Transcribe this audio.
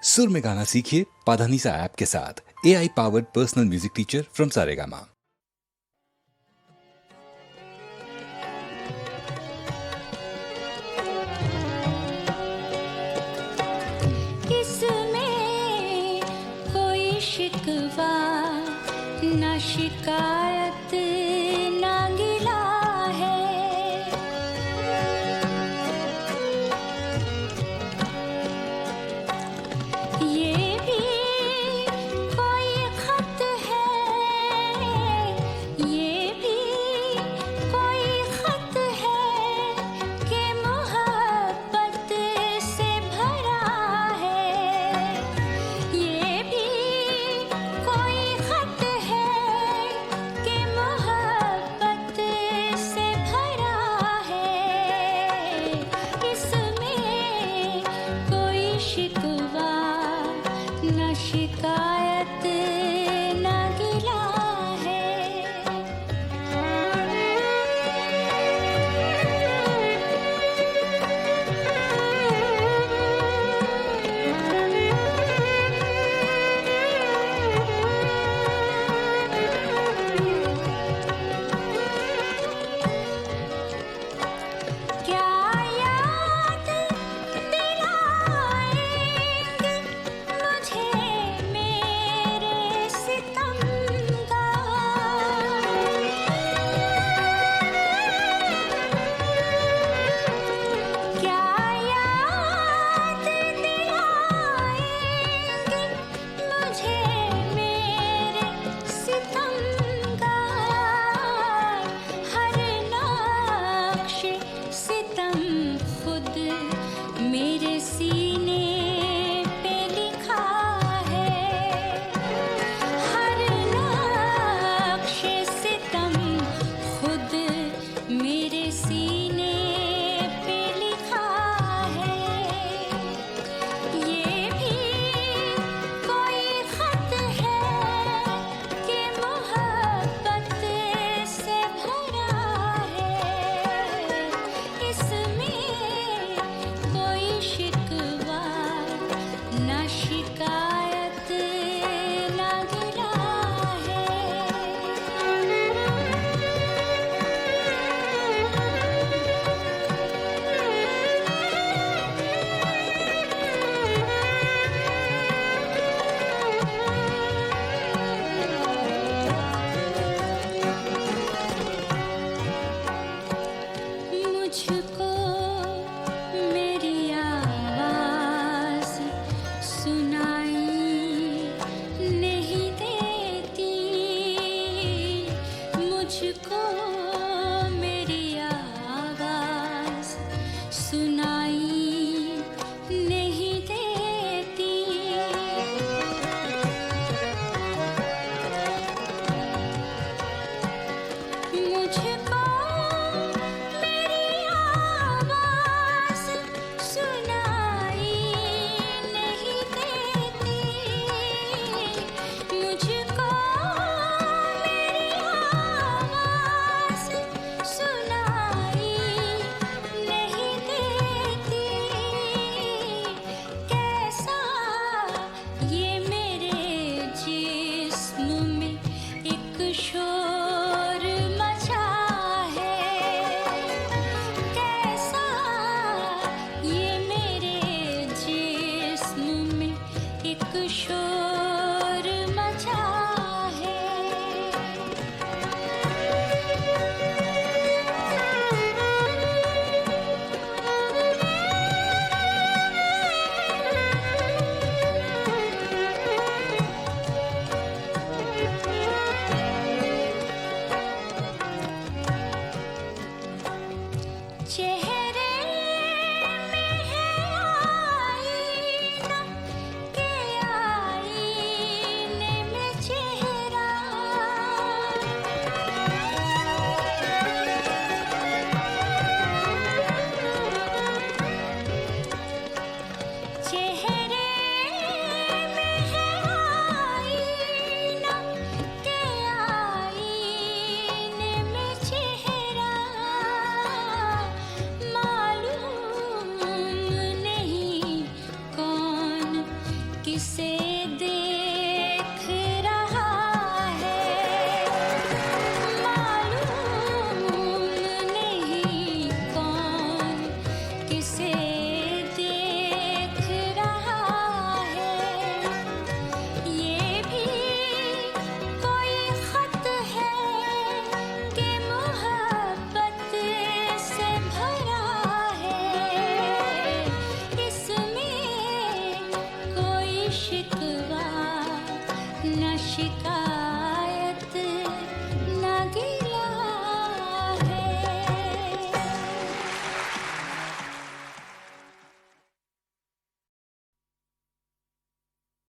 सुर में गाना सीखिए पाधानीसा ऐप के साथ। AI powered personal music teacher from Saregama. इसमें कोई शिकवा ना शिकायत ना गिला है। ये भी कोई खत है, ये भी कोई खत है कि मोहब्बत से भरा है। ये भी कोई खत है कि मोहब्बत से भरा है। इसमें कोई शिकवा न शिकायत न गिला क्या याद दिलाएंगे मुझे मेरे सितम का। क्या याद दिलाएंगे मुझे मेरे सितम का। हर नक्श सितम खुद मेरे सीने पे लिखा है। हर नक्श सितम खुद मेरे सीने पे लिखा है। ये भी कोई खत है कि मोहब्बत से भरा है। इसमें कोई शिकवा ना शिकायत ना गिला मुझको मेरी आवाज सुनाई किसे